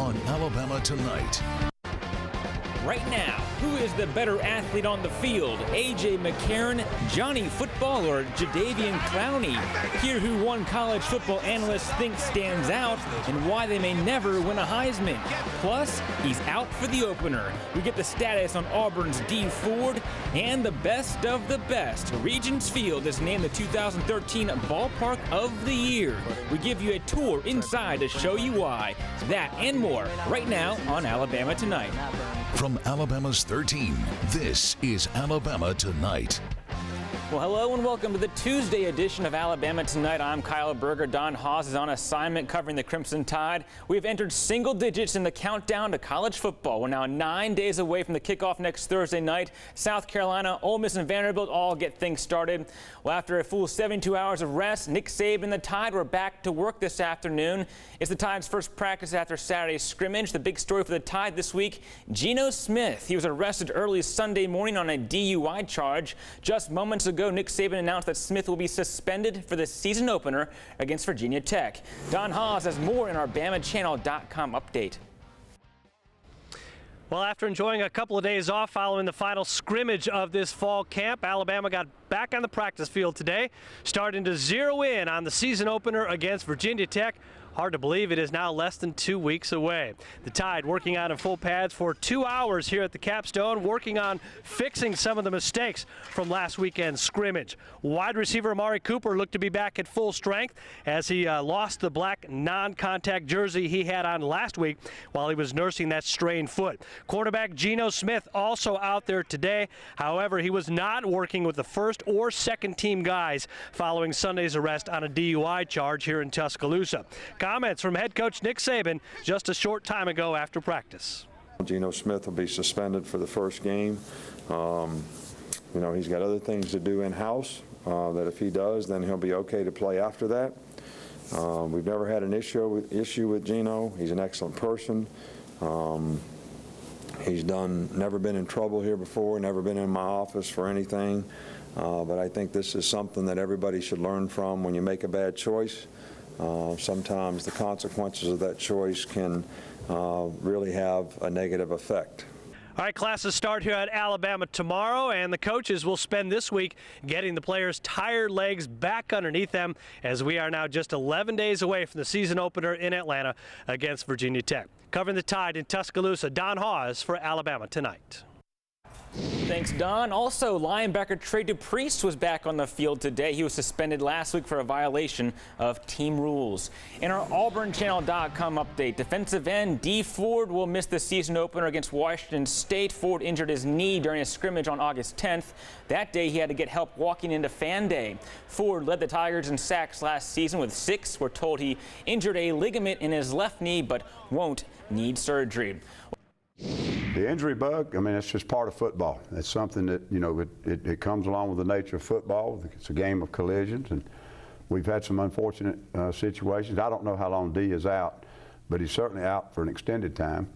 on Alabama Tonight. Right now, who is the better athlete on the field? A.J. McCarron, Johnny Football, or Jadeveon Clowney? Hear who one college football analyst thinks stands out and why they may never win a Heisman. Plus, he's out for the opener. We get the status on Auburn's Dee Ford and the best of the best. Regents Field is named the 2013 Ballpark of the Year. We give you a tour inside to show you why. That and more right now on Alabama Tonight. From Alabama's 13, this is Alabama Tonight. Well, hello and welcome to the Tuesday edition of Alabama Tonight. I'm Kyle Berger. Don Haas is on assignment covering the Crimson Tide. We've entered single digits in the countdown to college football. We're now 9 days away from the kickoff next Thursday night. South Carolina, Ole Miss, and Vanderbilt all get things started. Well, after a full 72 hours of rest, Nick Saban and the Tide were back to work this afternoon. It's the Tide's first practice after Saturday's scrimmage. The big story for the Tide this week, Geno Smith. He was arrested early Sunday morning on a DUI charge. Just moments ago, Nick Saban announced that Smith will be suspended for the season opener against Virginia Tech. Don Haas has more in our BamaChannel.com update. Well, after enjoying a couple of days off following the final scrimmage of this fall camp, Alabama got back on the practice field today, starting to zero in on the season opener against Virginia Tech. Hard to believe it is now less than 2 weeks away. The Tide working out in full pads for 2 hours here at the Capstone, working on fixing some of the mistakes from last weekend's scrimmage. Wide receiver Amari Cooper looked to be back at full strength as he lost the black non-contact jersey he had on last week while he was nursing that strained foot. Quarterback Geno Smith also out there today. However, he was not working with the first or second team guys following Sunday's arrest on a DUI charge here in Tuscaloosa. Comments from head coach Nick Saban just a short time ago after practice. Geno Smith will be suspended for the first game. He's got other things to do in-house that if he does, then he'll be okay to play after that. We've never had an issue with Geno. He's an excellent person. He's never been in trouble here before, never been in my office for anything. But I think this is something that everybody should learn from. When you make a bad choice, sometimes the consequences of that choice can really have a negative effect. All right, classes start here at Alabama tomorrow, and the coaches will spend this week getting the players' tired legs back underneath them as we are now just 11 days away from the season opener in Atlanta against Virginia Tech. Covering the Tide in Tuscaloosa, Don Haas for Alabama Tonight. Thanks, Don. Also, linebacker Trey DePriest was back on the field today. He was suspended last week for a violation of team rules. In our AuburnChannel.com update, defensive end Dee Ford will miss the season opener against Washington State. Ford injured his knee during a scrimmage on August 10th. That day, he had to get help walking into Fan Day. Ford led the Tigers in sacks last season with 6. We're told he injured a ligament in his left knee but won't need surgery. The injury bug, it's just part of football. It's something that, it comes along with the nature of football. It's a game of collisions, and we've had some unfortunate situations. I don't know how long Dee is out, but he's certainly out for an extended time.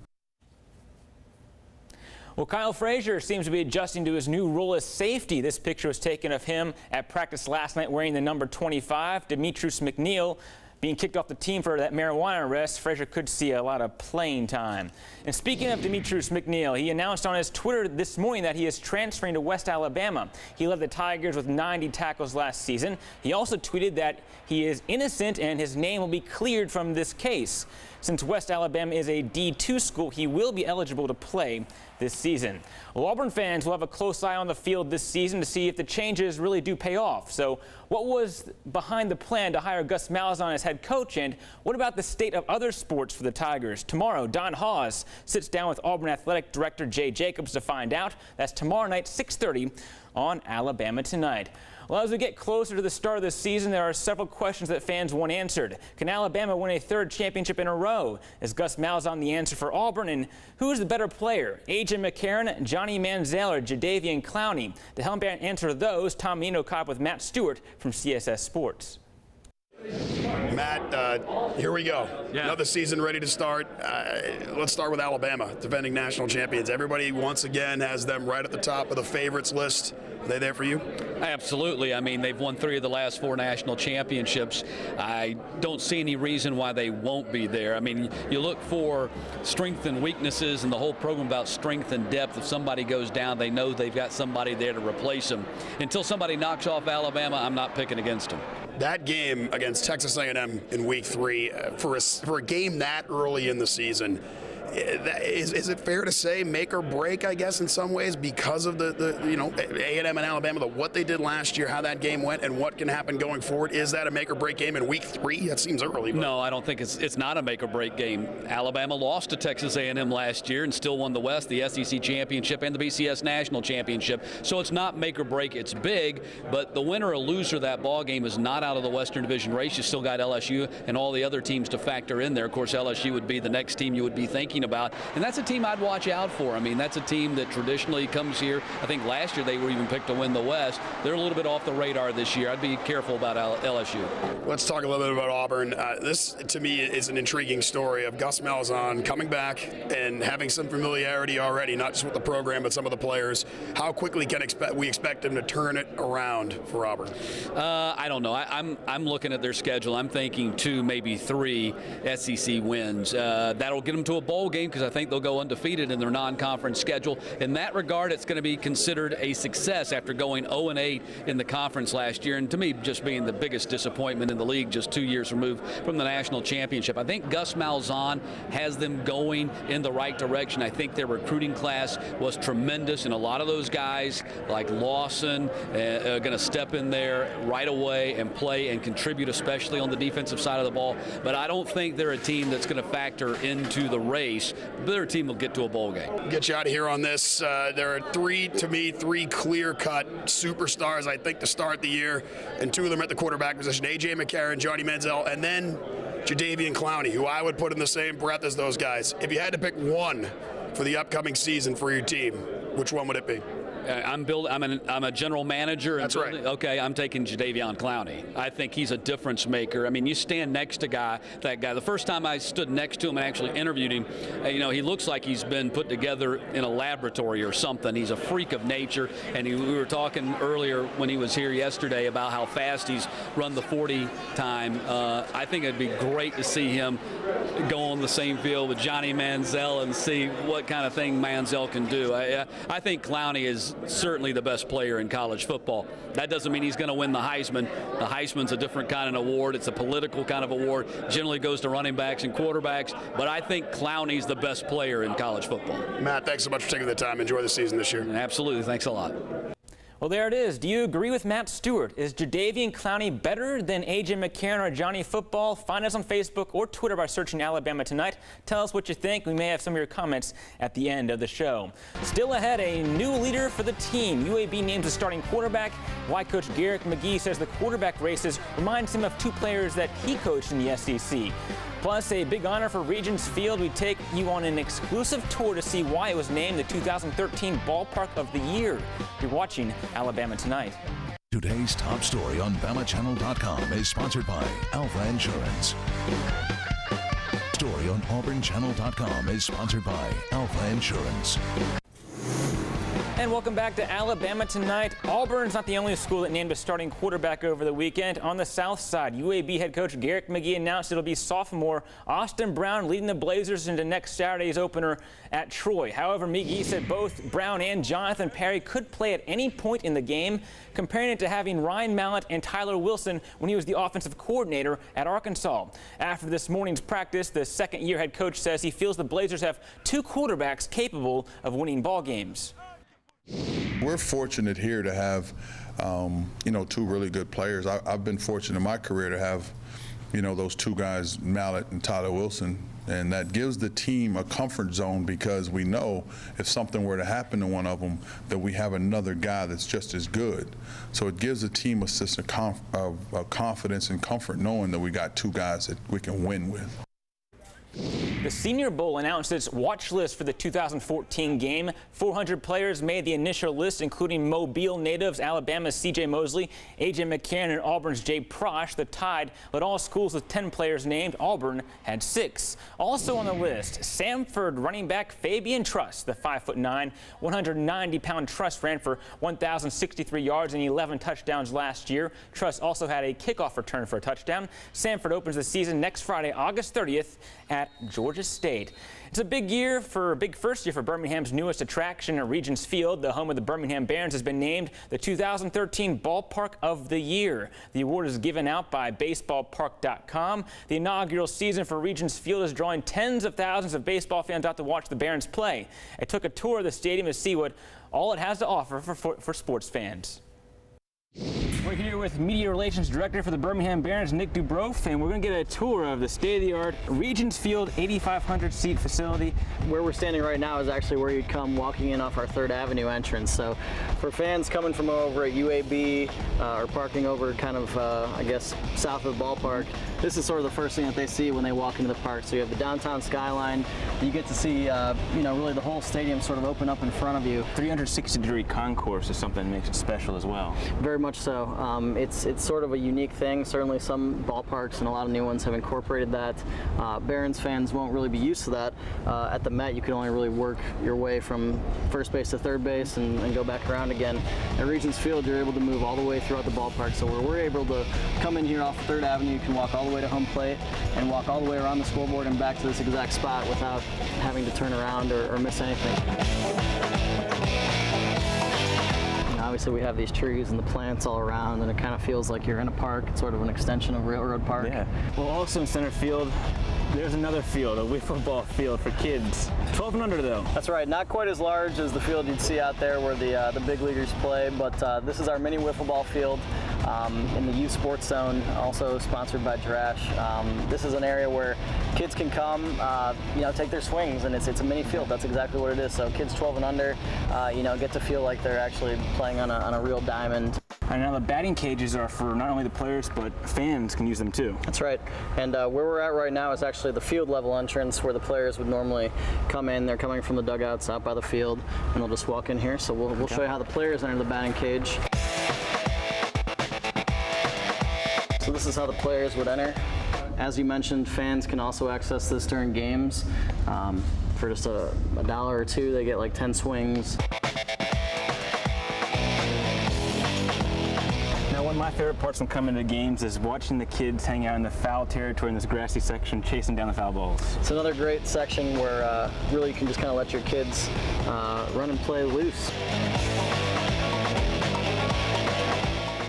Well, Kyle Frazier seems to be adjusting to his new role as safety. This picture was taken of him at practice last night wearing the number 25, Demetrius McNeil. Being kicked off the team for that marijuana arrest, Frazier could see a lot of playing time. And speaking of Demetrius McNeil, he announced on his Twitter this morning that he is transferring to West Alabama. He led the Tigers with 90 tackles last season. He also tweeted that he is innocent and his name will be cleared from this case. Since West Alabama is a D2 school, he will be eligible to play this season. Well, Auburn fans will have a close eye on the field this season to see if the changes really do pay off. So what was behind the plan to hire Gus Malzahn as head coach, and what about the state of other sports for the Tigers? Tomorrow, Don Haas sits down with Auburn Athletic Director Jay Jacobs to find out. That's tomorrow night, 6:30 on Alabama Tonight. Well, as we get closer to the start of the season, there are several questions that fans want answered. Can Alabama win a third championship in a row? Is Gus Malzahn the answer for Auburn? And who is the better player, A.J. McCarron, Johnny Manziel, or Jadeveon Clowney? To help answer those, Tom Menino caught up with Matt Stewart from CSS Sports. Matt, here we go. Yeah. Another season ready to start. Let's start with Alabama, defending national champions. Everybody, once again, has them right at the top of the favorites list. Are they there for you? Absolutely. I mean, they've won 3 of the last 4 national championships. I don't see any reason why they won't be there. I mean, you look for strength and weaknesses and the whole program about strength and depth. If somebody goes down, they know they've got somebody there to replace them. Until somebody knocks off Alabama, I'm not picking against them. That game against Texas A&M in Week 3, for a game that early in the season, is it fair to say make or break, I guess, in some ways because of the A&M and Alabama, what they did last year, how that game went, and what can happen going forward? Is that a make or break game in Week 3? That seems early. But. No, I don't think it's not a make or break game. Alabama lost to Texas A&M last year and still won the West, the SEC championship, and the BCS national championship. So it's not make or break. It's big, but the winner or loser of that ball game is not out of the Western Division race. You still got LSU and all the other teams to factor in there. Of course, LSU would be the next team you would be thinking about, and that's a team I'd watch out for. I mean, that's a team that traditionally comes here. I think last year they were even picked to win the West. They're a little bit off the radar this year. I'd be careful about LSU. Let's talk a little bit about Auburn. This, to me, is an intriguing story of Gus Malzahn coming back and having some familiarity already, not just with the program, but some of the players. How quickly can we expect him to turn it around for Auburn? I don't know. I'm looking at their schedule. I'm thinking 2, maybe 3 SEC wins. That'll get them to a bowl game because I think they'll go undefeated in their non-conference schedule. In that regard, it's going to be considered a success after going 0-8 in the conference last year, and to me, just being the biggest disappointment in the league just 2 years removed from the national championship. I think Gus Malzahn has them going in the right direction. I think their recruiting class was tremendous, and a lot of those guys like Lawson are going to step in there right away and play and contribute, especially on the defensive side of the ball. But I don't think they're a team that's going to factor into the race. Their team will get to a bowl game. Get you out of here on this. There are 3 clear-cut superstars, I think, to start the year, and 2 of them at the quarterback position, A.J. McCarron, Johnny Manziel, and then Jadeveon Clowney, who I would put in the same breath as those guys. If you had to pick one for the upcoming season for your team, which one would it be? I'm a general manager. That's right. Okay, I'm taking Jadeveon Clowney. I think he's a difference maker. I mean, you stand next to that guy. The first time I stood next to him and actually interviewed him, he looks like he's been put together in a laboratory or something. He's a freak of nature, and we were talking earlier when he was here yesterday about how fast he's run the 40 time. I think it'd be great to see him go on the same field with Johnny Manziel and see what kind of thing Manziel can do. I think Clowney is certainly the best player in college football. That doesn't mean he's going to win the Heisman. The Heisman's a different kind of award. It's a political kind of award. Generally goes to running backs and quarterbacks, but I think Clowney's the best player in college football. Matt, thanks so much for taking the time. Enjoy the season this year. Absolutely. Thanks a lot. Well, there it is. Do you agree with Matt Stewart? Is Jadeveon Clowney better than A.J. McCarron or Johnny Football? Find us on Facebook or Twitter by searching Alabama Tonight. Tell us what you think. We may have some of your comments at the end of the show. Still ahead, a new leader for the team. UAB names a starting quarterback. Why Coach Garrick McGee says the quarterback races reminds him of 2 players that he coached in the SEC. Plus, a big honor for Regents Field. We take you on an exclusive tour to see why it was named the 2013 Ballpark of the Year. You're watching Alabama Tonight. Today's top story on BamaChannel.com is sponsored by Alpha Insurance. Story on AuburnChannel.com is sponsored by Alpha Insurance. And welcome back to Alabama Tonight. Auburn's not the only school that named a starting quarterback over the weekend. On the south side, UAB head coach Garrick McGee announced it'll be sophomore Austin Brown leading the Blazers into next Saturday's opener at Troy. However, McGee said both Brown and Jonathan Perry could play at any point in the game, comparing it to having Ryan Mallett and Tyler Wilson when he was the offensive coordinator at Arkansas. After this morning's practice, the second-year head coach says he feels the Blazers have 2 quarterbacks capable of winning ball games. We're fortunate here to have, 2 really good players. I've been fortunate in my career to have, those 2 guys, Mallett and Tyler Wilson, and that gives the team a comfort zone because we know if something were to happen to one of them, that we have another guy that's just as good. So it gives the team a sense of confidence and comfort knowing that we got 2 guys that we can win with. The Senior Bowl announced its watch list for the 2014 game. 400 players made the initial list, including Mobile natives Alabama's C.J. Mosley, A.J. McCarron, and Auburn's Jay Prosh. The Tide led all schools with 10 players named. Auburn had 6. Also on the list, Samford running back Fabian Truss, the 5'9", 190-pound Truss ran for 1,063 yards and 11 touchdowns last year. Truss also had a kickoff return for a touchdown. Samford opens the season next Friday, August 30th at Georgia State. It's a big first year for Birmingham's newest attraction at Regents Field. The home of the Birmingham Barons has been named the 2013 Ballpark of the Year. The award is given out by baseballpark.com. The inaugural season for Regents Field is drawing tens of thousands of baseball fans out to watch the Barons play. I took a tour of the stadium to see what all it has to offer for sports fans. We're here with Media Relations Director for the Birmingham Barons, Nick Dubrow, and we're going to get a tour of the state-of-the-art Regents Field 8,500-seat facility. Where we're standing right now is actually where you'd come walking in off our 3rd Avenue entrance. So for fans coming from over at UAB or parking over kind of, I guess, south of the ballpark, this is sort of the first thing that they see when they walk into the park. So you have the downtown skyline. You get to see, really the whole stadium sort of open up in front of you. 360-degree concourse is something that makes it special as well. Very much so. It's sort of a unique thing. Certainly some ballparks and a lot of new ones have incorporated that. Barons fans won't really be used to that. At the Met, you can only really work your way from first base to third base and go back around again. At Regents Field, you're able to move all the way throughout the ballpark. So we're able to come in here off 3rd Avenue. You can walk all the way to home plate and walk all the way around the scoreboard and back to this exact spot without having to turn around or miss anything. Obviously, we have these trees and the plants all around, and it kind of feels like you're in a park. It's sort of an extension of Railroad Park. Yeah. Well, also in center field, there's another field, a wiffle ball field for kids. 12 and under, though. That's right. Not quite as large as the field you'd see out there where the big leaguers play, but this is our mini wiffle ball field in the youth sports zone, also sponsored by Drash. This is an area where kids can come, take their swings, and it's a mini field. That's exactly what it is. So kids 12 and under, get to feel like they're actually playing on a real diamond. And now the batting cages are for not only the players, but fans can use them too. That's right. And where we're at right now is actually the field level entrance where the players would normally come in. They're coming from the dugouts out by the field, and they'll just walk in here. So we'll show you how the players enter the batting cage. So this is how the players would enter. As you mentioned, fans can also access this during games. For just a $1 or $2, they get like 10 swings. One of my favorite parts when coming to games is watching the kids hang out in the foul territory in this grassy section, chasing down the foul balls. It's another great section where really you can just kind of let your kids run and play loose.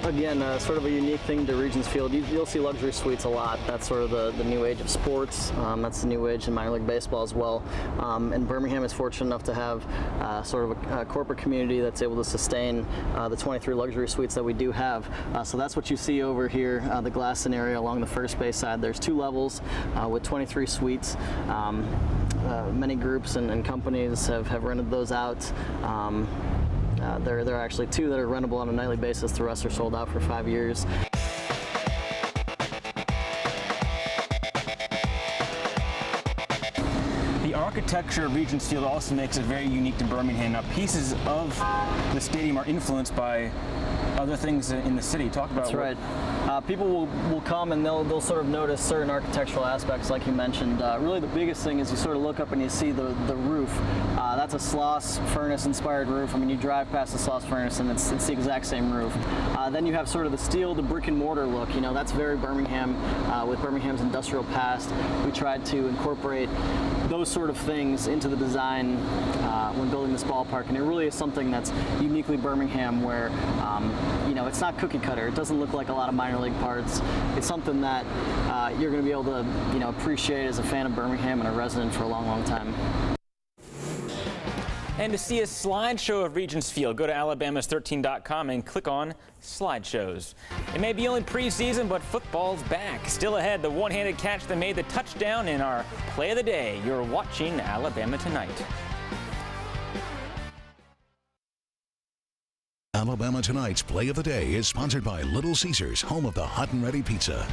Again, sort of a unique thing to Regents Field. You'll see luxury suites a lot. That's sort of the new age of sports. That's the new age in minor league baseball as well. And Birmingham is fortunate enough to have sort of a corporate community that's able to sustain the 23 luxury suites that we do have. So that's what you see over here, the Glasson area along the first base side. There's 2 levels with 23 suites. Many groups and companies have rented those out. There are actually 2 that are rentable on a nightly basis. The rest are sold out for 5 years. The architecture of Regents Field also makes it very unique to Birmingham. Now, pieces of the stadium are influenced by other things in the city. Talk about That's right. People will come and they'll sort of notice certain architectural aspects, like you mentioned. Really, the biggest thing is you sort of look up and you see the roof. That's a Sloss furnace-inspired roof. I mean, you drive past the Sloss furnace and it's the exact same roof. Then you have sort of the steel, the brick and mortar look. That's very Birmingham. With Birmingham's industrial past, we tried to incorporate those sort of things into the design when building this ballpark, and it really is something that's uniquely Birmingham, where it's not cookie cutter. It doesn't look like a lot of minor league parts. It's something that you're going to be able to appreciate as a fan of Birmingham and a resident for a long, long time. And to see a slideshow of Regents Field, go to alabamas13.com and click on slideshows. It may be only preseason, but football's back. Still ahead, the one-handed catch that made the touchdown in our play of the day. You're watching Alabama Tonight. Alabama Tonight's Play of the Day is sponsored by Little Caesars, home of the hot and ready pizza.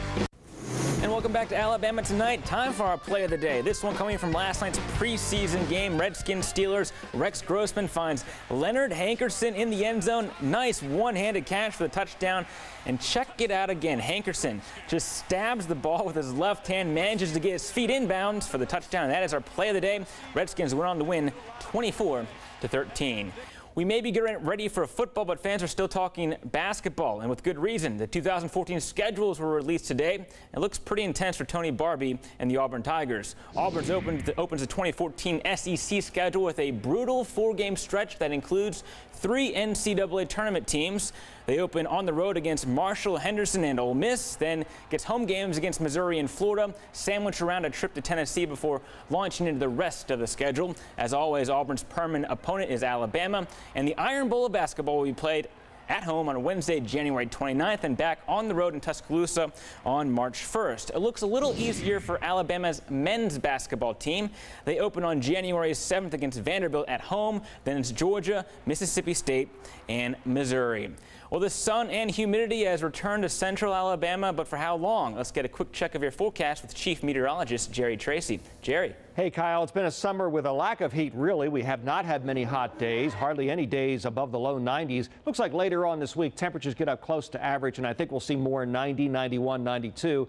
And welcome Welcome back to Alabama Tonight. Time for our play of the day. This one coming from last night's preseason game. Redskins-Steelers. Rex Grossman finds Leonard Hankerson in the end zone. Nice one-handed catch for the touchdown. And check it out again. Hankerson just stabs the ball with his left hand, manages to get his feet inbounds for the touchdown. And that is our play of the day. Redskins went on to win 24-13. We may be getting ready for football, but fans are still talking basketball, and with good reason. The 2014 schedules were released today. It looks pretty intense for Tony Barbee and the Auburn Tigers. Auburn's opens the 2014 SEC schedule with a brutal 4-game stretch that includes 3 NCAA tournament teams. They open on the road against Marshall, Henderson, and Ole Miss, then gets home games against Missouri and Florida, sandwich around a trip to Tennessee before launching into the rest of the schedule. As always, Auburn's permanent opponent is Alabama, and the Iron Bowl of basketball will be played at home on Wednesday, January 29th, and back on the road in Tuscaloosa on March 1st. It looks a little easier for Alabama's men's basketball team. They open on January 7th against Vanderbilt at home. Then it's Georgia, Mississippi State, and Missouri. Well, the sun and humidity has returned to central Alabama, but for how long? Let's get a quick check of your forecast with Chief Meteorologist Jerry Tracy. Jerry. Hey, Kyle, it's been a summer with a lack of heat, really. We have not had many hot days, hardly any days above the low 90s. Looks like later on this week, temperatures get up close to average, and I think we'll see more 90, 91, 92.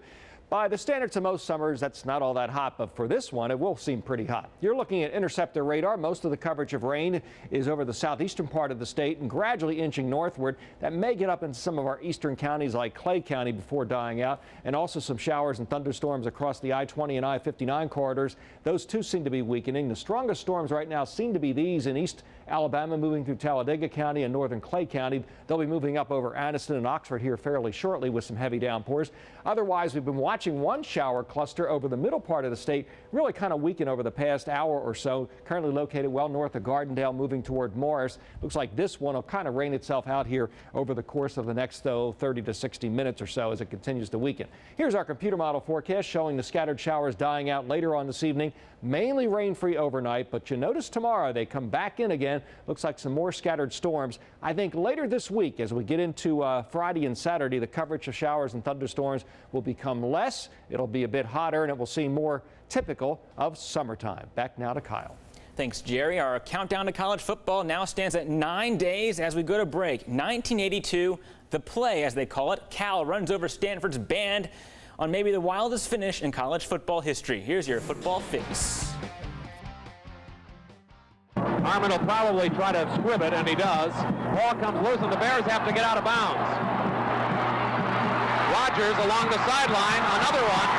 By the standards of most summers, that's not all that hot, but for this one, it will seem pretty hot. You're looking at interceptor radar. Most of the coverage of rain is over the southeastern part of the state and gradually inching northward. That may get up in some of our eastern counties like Clay County before dying out, and also some showers and thunderstorms across the I-20 and I-59 corridors. Those too seem to be weakening. The strongest storms right now seem to be these in East Alabama, moving through Talladega County and northern Clay County. They'll be moving up over Anniston and Oxford here fairly shortly with some heavy downpours. Otherwise, we've been watching one shower cluster over the middle part of the state really kind of weaken over the past hour or so. Currently located well north of Gardendale, moving toward Morris. Looks like this one will kind of rain itself out here over the course of the next 30 to 60 minutes or so as it continues to weaken. Here's our computer model forecast showing the scattered showers dying out later on this evening. Mainly rain-free overnight, but you notice tomorrow they come back in again. Looks like some more scattered storms. I think later this week, as we get into Friday and Saturday, the coverage of showers and thunderstorms will become less. It'll be a bit hotter, and it will seem more typical of summertime. Back now to Kyle. Thanks, Jerry. Our countdown to college football now stands at 9 days as we go to break. 1982, the play, as they call it. Cal runs over Stanford's band on maybe the wildest finish in college football history. Here's your football fix. Harmon will probably try to squib it, and he does. Ball comes loose, and the Bears have to get out of bounds. Rogers along the sideline, another one.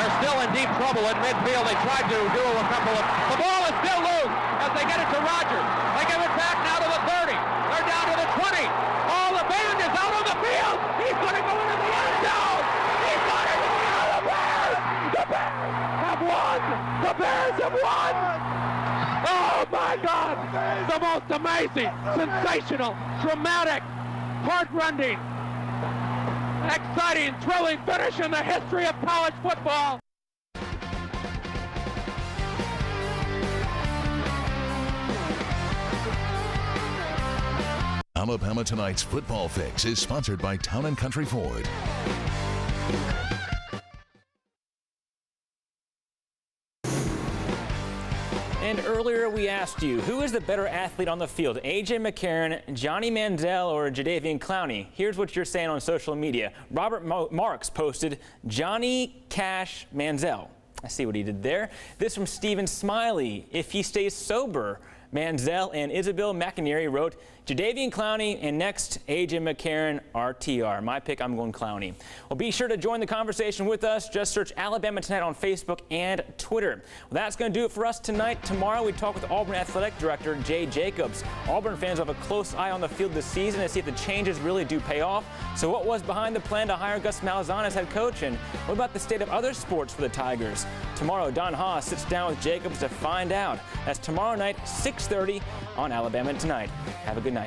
They're still in deep trouble at midfield. They tried to do a couple of... The ball is still loose as they get it to Rogers. They give it back now to the 30. They're down to the 20. Oh, the band is out on the field. He's going to go into the end zone. He's got it. The Bears! The Bears have won! The Bears have won! Oh, my God! The most amazing, sensational, dramatic, heart-rending, exciting, thrilling finish in the history of college football. Alabama Tonight's Football Fix is sponsored by Town & Country Ford. And earlier we asked you, who is the better athlete on the field, A.J. McCarron, Johnny Manziel, or Jadeveon Clowney? Here's what you're saying on social media. Robert Marks posted, Johnny Cash Manziel. I see what he did there. This from Stephen Smiley. If he stays sober, Manziel, and Isabel McInerney wrote, Jadeveon Clowney, and next, A.J. McCarron, RTR. My pick, I'm going Clowney. Well, be sure to join the conversation with us. Just search Alabama Tonight on Facebook and Twitter. Well, that's going to do it for us tonight. Tomorrow, we talk with Auburn Athletic Director Jay Jacobs. Auburn fans have a close eye on the field this season to see if the changes really do pay off. So what was behind the plan to hire Gus Malzahn as head coach? And what about the state of other sports for the Tigers? Tomorrow, Don Haas sits down with Jacobs to find out. That's tomorrow night, 6:30 on Alabama Tonight. Have a good night.